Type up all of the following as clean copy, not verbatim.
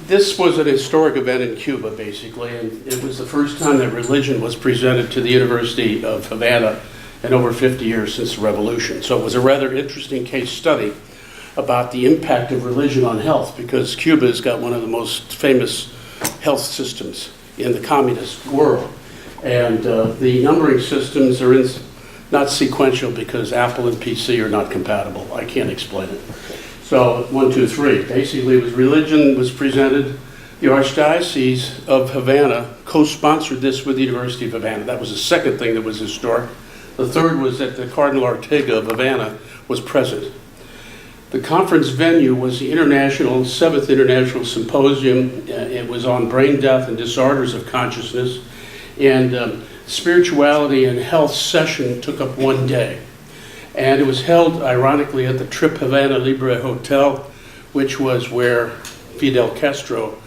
This was an historic event in Cuba, basically, and it was the first time that religion was presented to the University of Havana in over 50 years since the revolution. So it was a rather interesting case study about the impact of religion on health, because Cuba's got one of the most famous health systems in the communist world. And the numbering systems are not sequential because Apple and PC are not compatible. I can't explain it. So 1, 2, 3. Basically, it was religion was presented. The Archdiocese of Havana co-sponsored this with the University of Havana. That was the second thing that was historic. The third was that the Cardinal Ortega of Havana was present. The conference venue was the 7th International Symposium. It was on brain death and disorders of consciousness. And spirituality and health session took up 1 day. And it was held, ironically, at the Trip Havana Libre Hotel, which was where Fidel Castro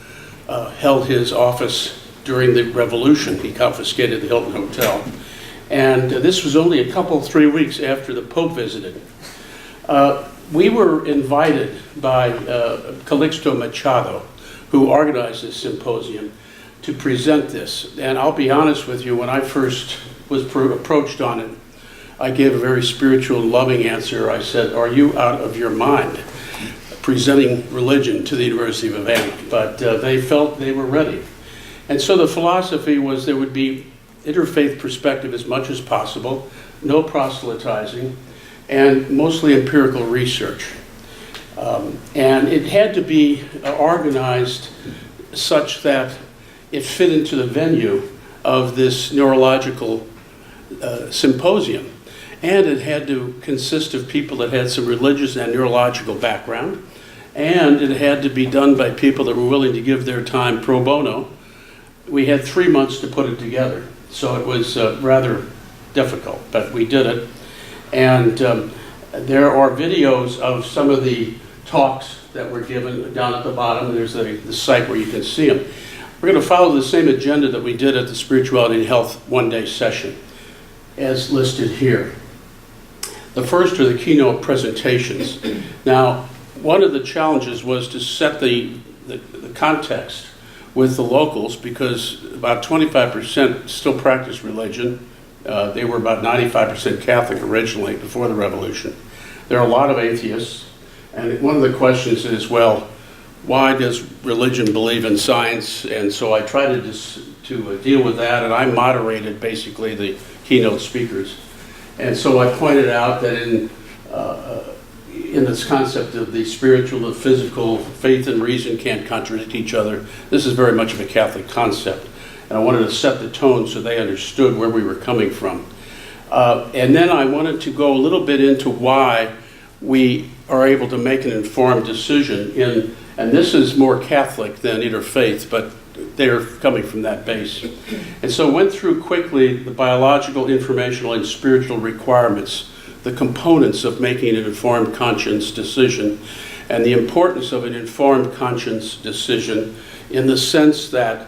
held his office during the revolution. He confiscated the Hilton Hotel. And this was only 3 weeks after the Pope visited. We were invited by Calixto Machado, who organized this symposium, to present this. And I'll be honest with you, when I first was approached on it, I gave a very spiritual and loving answer. I said, "Are you out of your mind presenting religion to the University of Havana?" But they felt they were ready. And so the philosophy was there would be interfaith perspective as much as possible, no proselytizing, and mostly empirical research. And it had to be organized such that it fit into the venue of this neurological symposium. And it had to consist of people that had some religious and neurological background. And it had to be done by people that were willing to give their time pro bono. We had 3 months to put it together. So it was rather difficult, but we did it. And there are videos of some of the talks that were given down at the bottom. There's the site where you can see them. We're going to follow the same agenda that we did at the Spirituality and Health 1-day session, as listed here. The first are the keynote presentations. Now, one of the challenges was to set the context with the locals, because about 25% still practice religion. They were about 95% Catholic originally, before the revolution. There are a lot of atheists, and one of the questions is, well, why does religion believe in science? And so I tried to deal with that, and I moderated basically the keynote speakers. And so I pointed out that in this concept of the spiritual, the physical, faith and reason can't contradict each other. This is very much of a Catholic concept. And I wanted to set the tone so they understood where we were coming from. And then I wanted to go a little bit into why we are able to make an informed decision and this is more Catholic than interfaith, but they're coming from that base. And so went through quickly the biological, informational, and spiritual requirements, the components of making an informed conscience decision, and the importance of an informed conscience decision in the sense that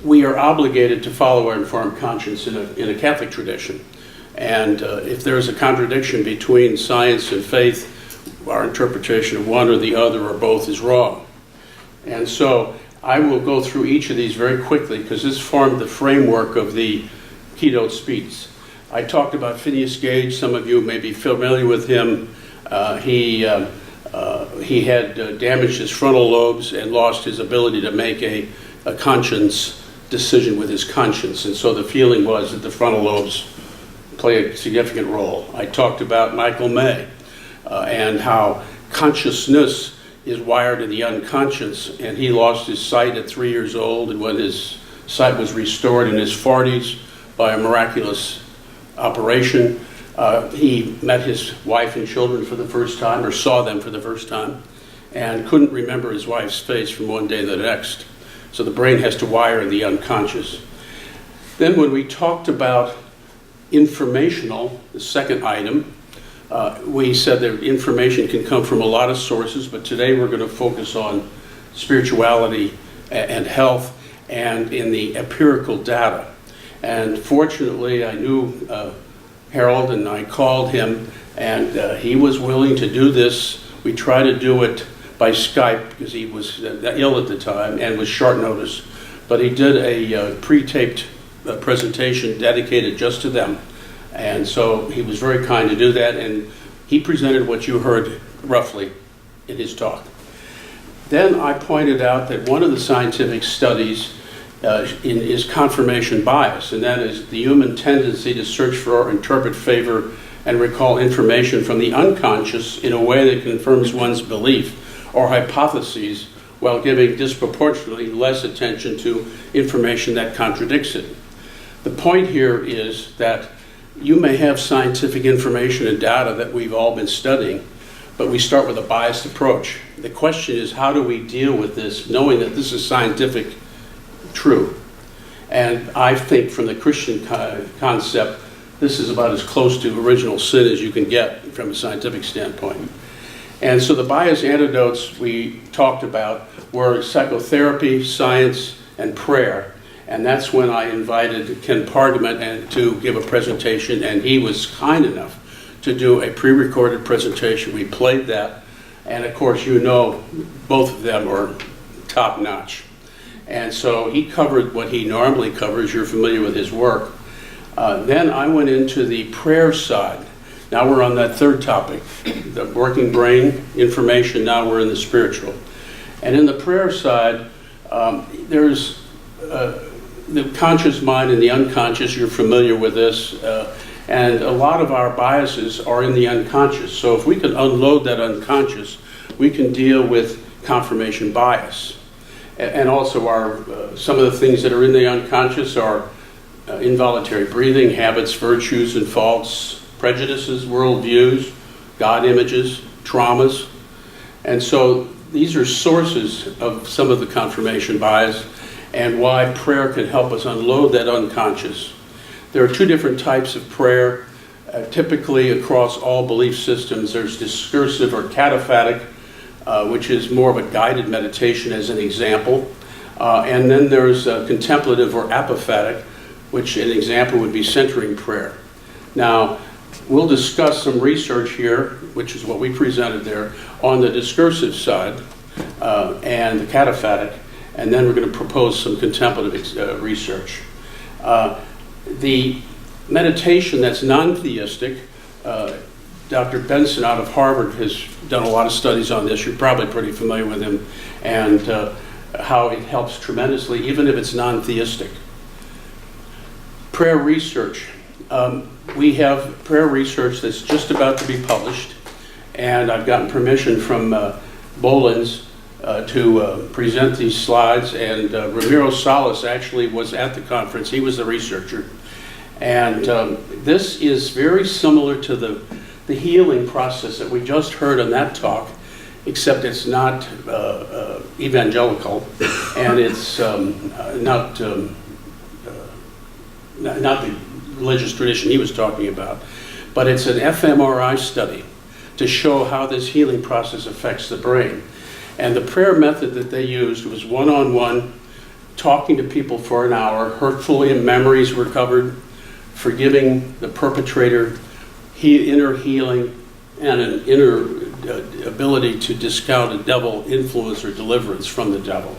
we are obligated to follow our informed conscience in a Catholic tradition. And if there is a contradiction between science and faith, our interpretation of one or the other or both is wrong. And so I will go through each of these very quickly, because this formed the framework of the keynote speech. I talked about Phineas Gage. Some of you may be familiar with him. He had damaged his frontal lobes and lost his ability to make a conscience decision with his conscience. And so the feeling was that the frontal lobes play a significant role. I talked about Michael May and how consciousness is wired in the unconscious, and he lost his sight at 3 years old, and when his sight was restored in his 40s by a miraculous operation, he met his wife and children for the first time, or saw them for the first time, and couldn't remember his wife's face from one day to the next. So the brain has to wire in the unconscious. Then when we talked about informational, the second item, we said that information can come from a lot of sources, but today we're going to focus on spirituality and health and in the empirical data. And fortunately, I knew Harold, and I called him, and he was willing to do this. We try to do it by Skype because he was ill at the time and was short notice. But he did a pre-taped presentation dedicated just to them. And so he was very kind to do that, and he presented what you heard roughly in his talk. Then I pointed out that one of the scientific studies is confirmation bias, and that is the human tendency to search for or interpret, favor, and recall information from the unconscious in a way that confirms one's belief or hypotheses while giving disproportionately less attention to information that contradicts it. The point here is that you may have scientific information and data that we've all been studying, but we start with a biased approach. The question is, how do we deal with this, knowing that this is scientific true? And I think from the Christian concept, this is about as close to original sin as you can get from a scientific standpoint. And so the bias antidotes we talked about were psychotherapy, science, and prayer. And that's when I invited Ken Pargament to give a presentation, and he was kind enough to do a pre-recorded presentation. We played that, and of course you know both of them are top-notch. And so he covered what he normally covers. You're familiar with his work. Then I went into the prayer side. Now we're on that third topic, the working brain, information. Now we're in the spiritual. And in the prayer side, there's the conscious mind and the unconscious. You're familiar with this. And a lot of our biases are in the unconscious. So if we can unload that unconscious, we can deal with confirmation bias. And also some of the things that are in the unconscious are involuntary breathing, habits, virtues, and faults, prejudices, worldviews, God images, traumas. And so these are sources of some of the confirmation bias and why prayer can help us unload that unconscious. There are two different types of prayer. Typically across all belief systems, there's discursive or cataphatic, which is more of a guided meditation as an example. And then there's contemplative or apophatic, which an example would be centering prayer. Now, we'll discuss some research here, which is what we presented there, on the discursive side and the cataphatic, and then we're going to propose some contemplative research. The meditation that's non-theistic, Dr. Benson out of Harvard has done a lot of studies on this. You're probably pretty familiar with him, and how it helps tremendously, even if it's non-theistic. Prayer research. We have prayer research that's just about to be published, and I've gotten permission from Bolins to present these slides, and Ramiro Salas actually was at the conference. He was the researcher. And this is very similar to the healing process that we just heard on that talk, except it's not evangelical, and it's not the religious tradition he was talking about, but it's an fMRI study to show how this healing process affects the brain. And the prayer method that they used was one-on-one, talking to people for an hour, hurtful memories were covered, forgiving the perpetrator, inner healing, and an inner ability to discount a devil influence or deliverance from the devil.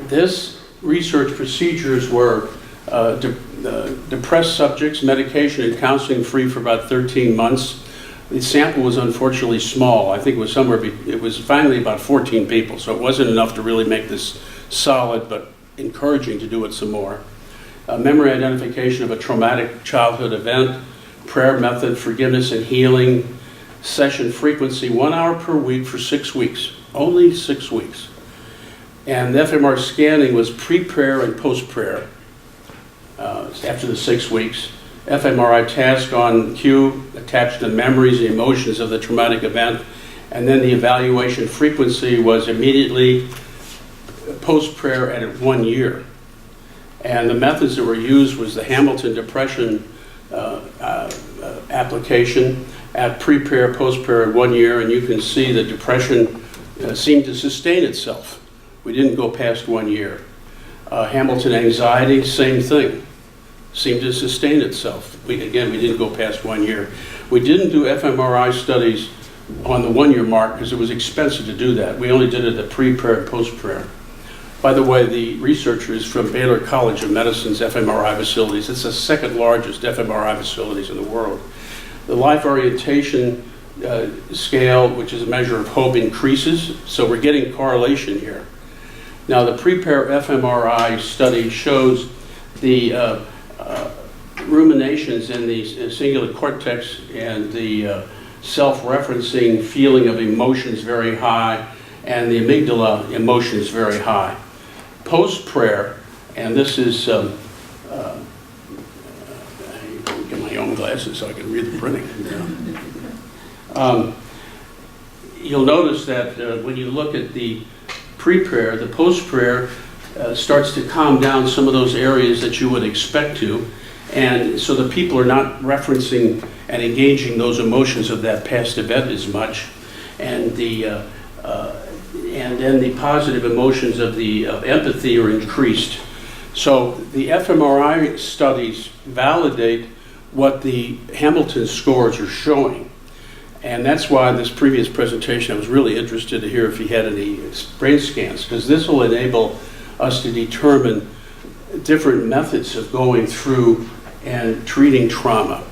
This research procedures were depressed subjects, medication and counseling free for about 13 months. The sample was unfortunately small. I think it was it was finally about 14 people, so it wasn't enough to really make this solid, but encouraging to do it some more. Memory identification of a traumatic childhood event, prayer method, forgiveness and healing, session frequency, 1 hour per week for 6 weeks, only 6 weeks. And the fMRI scanning was pre-prayer and post-prayer after the 6 weeks. fMRI task on cue attached to memories and emotions of the traumatic event. And then the evaluation frequency was immediately post-prayer and at 1 year. And the methods that were used was the Hamilton Depression application at pre-prayer, post-prayer at 1 year, and you can see the depression seemed to sustain itself. We didn't go past 1 year. Hamilton anxiety, same thing, seemed to sustain itself. We didn't go past 1 year. We didn't do fMRI studies on the 1-year mark because it was expensive to do that. We only did it at pre-prayer and post-prayer. By the way, the researchers from Baylor College of Medicine's fMRI facilities, it's the second largest fMRI facilities in the world. The life orientation scale, which is a measure of hope, increases, so we're getting correlation here. Now, the pre-prayer fMRI study shows the ruminations in the cingulate cortex and the self-referencing feeling of emotions very high, and the amygdala emotions very high. Post-prayer, and this is, I get my own glasses so I can read the printing. You'll notice that when you look at the pre-prayer, the post-prayer starts to calm down some of those areas that you would expect to, and so the people are not referencing and engaging those emotions of that past event as much, and then the positive emotions of empathy are increased. So the fMRI studies validate what the Hamilton scores are showing. And that's why in this previous presentation I was really interested to hear if he had any brain scans, because this will enable us to determine different methods of going through and treating trauma.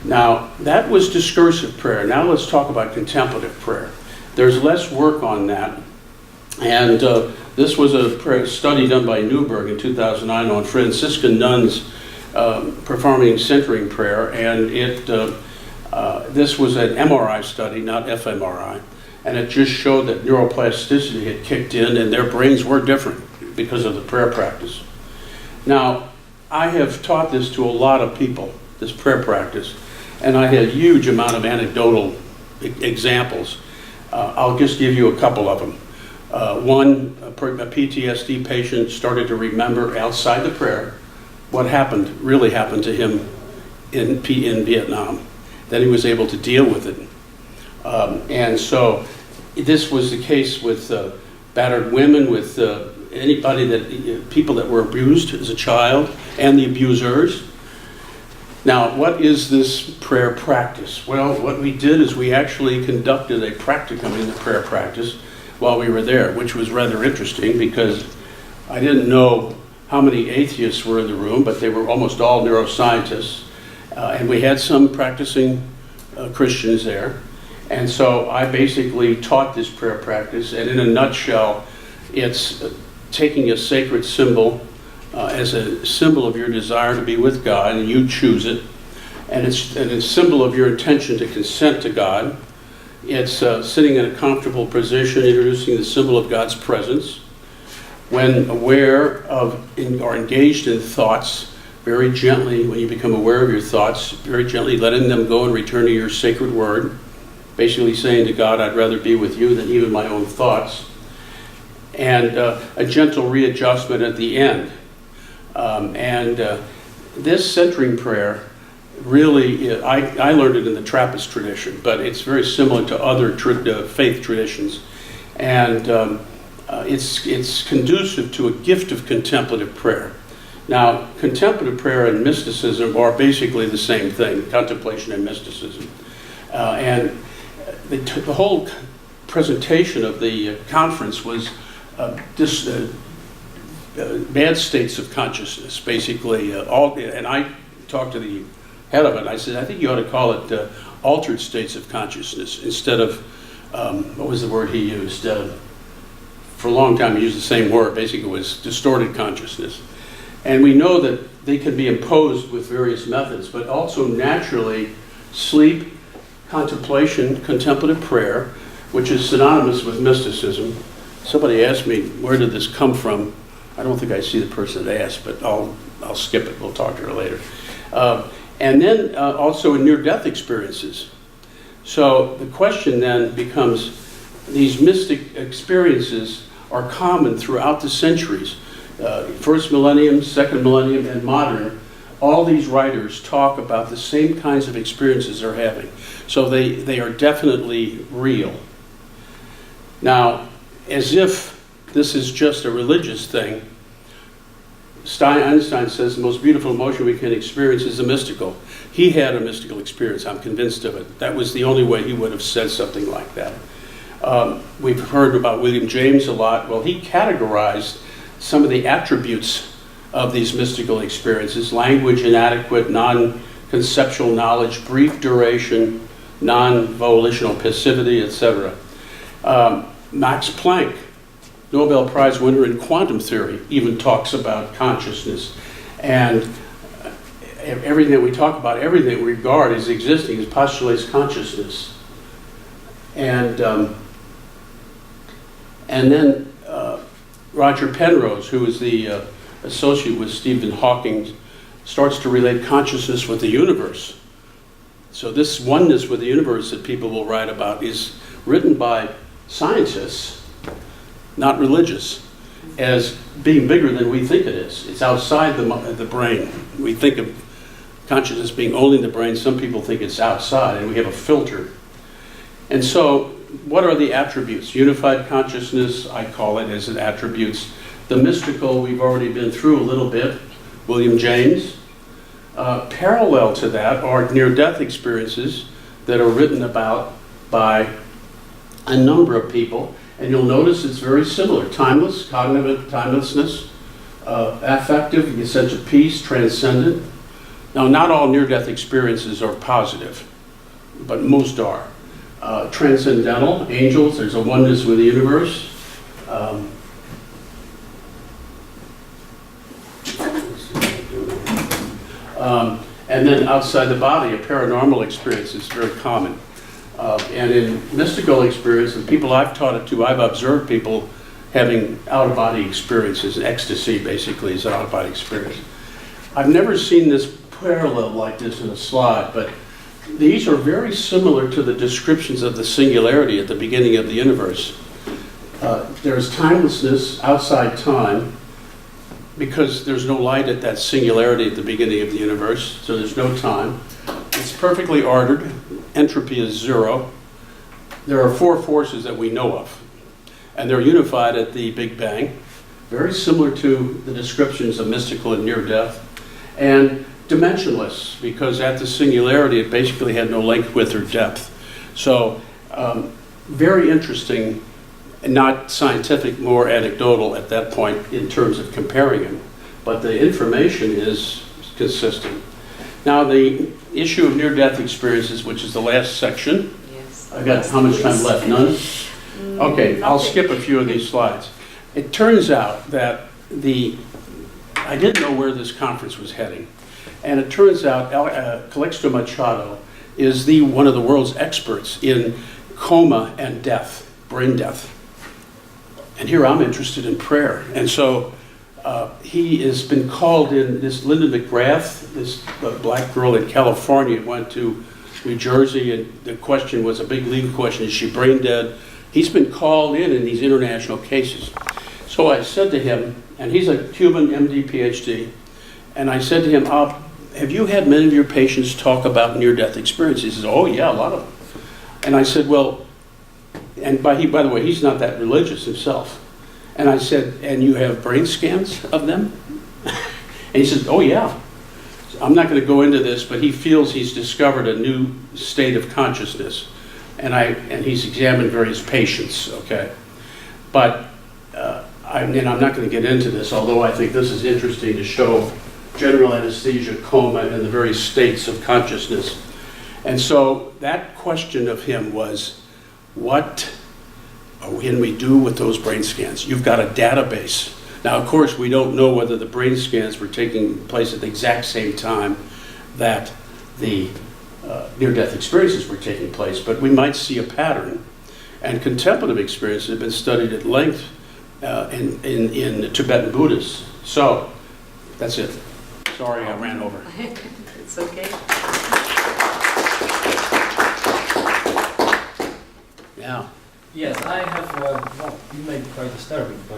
Now, that was discursive prayer. Now let's talk about contemplative prayer. There's less work on that, and this was a study done by Newberg in 2009 on Franciscan nuns performing centering prayer, and this was an MRI study, not fMRI, and it just showed that neuroplasticity had kicked in and their brains were different because of the prayer practice. Now, I have taught this to a lot of people, this prayer practice, and I had a huge amount of anecdotal examples. I'll just give you a couple of them. One, a PTSD patient started to remember outside the prayer what really happened to him in Vietnam. Then he was able to deal with it. And so this was the case with battered women, with people that were abused as a child, and the abusers. Now, what is this prayer practice? Well, what we did is we actually conducted a practicum in the prayer practice while we were there, which was rather interesting because I didn't know how many atheists were in the room, but they were almost all neuroscientists. And we had some practicing Christians there. And so I basically taught this prayer practice, and in a nutshell, it's taking a sacred symbol as a symbol of your desire to be with God, and you choose it. And it's a symbol of your intention to consent to God. It's sitting in a comfortable position, introducing the symbol of God's presence. When aware of or engaged in thoughts, very gently, when you become aware of your thoughts, very gently letting them go and return to your sacred word. Basically saying to God, I'd rather be with you than even my own thoughts. And a gentle readjustment at the end. This centering prayer really, I learned it in the Trappist tradition, but it's very similar to other faith traditions. And it's conducive to a gift of contemplative prayer. Now, contemplative prayer and mysticism are basically the same thing, contemplation and mysticism. And the whole presentation of the conference was bad states of consciousness, basically. And I talked to the head of it, and I said, I think you ought to call it altered states of consciousness instead of, what was the word he used? For a long time he used the same word. Basically it was distorted consciousness. And we know that they can be imposed with various methods, but also naturally sleep, contemplation, contemplative prayer, which is synonymous with mysticism. Somebody asked me, where did this come from? I don't think I see the person that asked, but I'll skip it. We'll talk to her later. And then also in near-death experiences. So the question then becomes, these mystic experiences are common throughout the centuries. First millennium, second millennium, and modern. All these writers talk about the same kinds of experiences they're having. So they are definitely real. Now, as if this is just a religious thing, Einstein says the most beautiful emotion we can experience is the mystical. He had a mystical experience, I'm convinced of it. That was the only way he would have said something like that. We've heard about William James a lot. Well, he categorized some of the attributes of these mystical experiences: language inadequate, non-conceptual knowledge, brief duration, non-volitional passivity, etc. Max Planck, Nobel Prize winner in quantum theory, even talks about consciousness. And everything that we talk about, everything we regard as existing, is postulates consciousness. And then Roger Penrose, who is the associate with Stephen Hawking, starts to relate consciousness with the universe. So this oneness with the universe that people will write about is written by scientists, not religious, as being bigger than we think it is. It's outside the brain. We think of consciousness being only in the brain. Some people think it's outside, and we have a filter. And so, what are the attributes? Unified consciousness, I call it, as it attributes. The mystical, we've already been through a little bit. William James. Parallel to that are near-death experiences that are written about by a number of people. And you'll notice it's very similar. Timeless, cognitive timelessness, affective, the sense of peace, transcendent. Now, not all near-death experiences are positive, but most are. Transcendental, angels, there's a oneness with the universe. And then outside the body, a paranormal experience is very common. And in mystical experience, the people I've taught it to, I've observed people having out-of-body experiences. Ecstasy, basically, is an out-of-body experience. I've never seen this parallel like this in a slide, but these are very similar to the descriptions of the singularity at the beginning of the universe. There's timelessness outside time, because there's no light at that singularity at the beginning of the universe, so there's no time. It's perfectly ordered. Entropy is zero. There are four forces that we know of, and they're unified at the Big Bang, very similar to the descriptions of mystical and near-death, and dimensionless, because at the singularity it basically had no length, width, or depth. So very interesting, not scientific, more anecdotal at that point in terms of comparing them, but the information is consistent. Now, the issue of near-death experiences, which is the last section. Yes. I've got how much time left? None? Okay, I'll skip a few of these slides. It turns out that I didn't know where this conference was heading, and it turns out Calixto Machado is one of the world's experts in coma and death, brain death. And here I'm interested in prayer. And so he has been called in. This Linda McGrath, this black girl in California, went to New Jersey, and the question was a big legal question: is she brain dead? He's been called in these international cases. So I said to him, and he's a Cuban MD, PhD, and I said to him, have you had many of your patients talk about near-death experiences? He says, oh yeah, a lot of them. And I said, well, and by the way, he's not that religious himself. And I said, and you have brain scans of them? And he said, oh yeah. I'm not going to go into this, but he feels he's discovered a new state of consciousness. And he's examined various patients, okay? But I'm not going to get into this, although I think this is interesting to show general anesthesia, coma, and the various states of consciousness. And so that question of him was, what can we do with those brain scans? You've got a database. Now, of course, we don't know whether the brain scans were taking place at the exact same time that the near-death experiences were taking place, but we might see a pattern. And contemplative experiences have been studied at length in Tibetan Buddhists. So, that's it. Sorry, I ran over. It's okay. Yeah. Yes, I have, you may be quite disturbing, but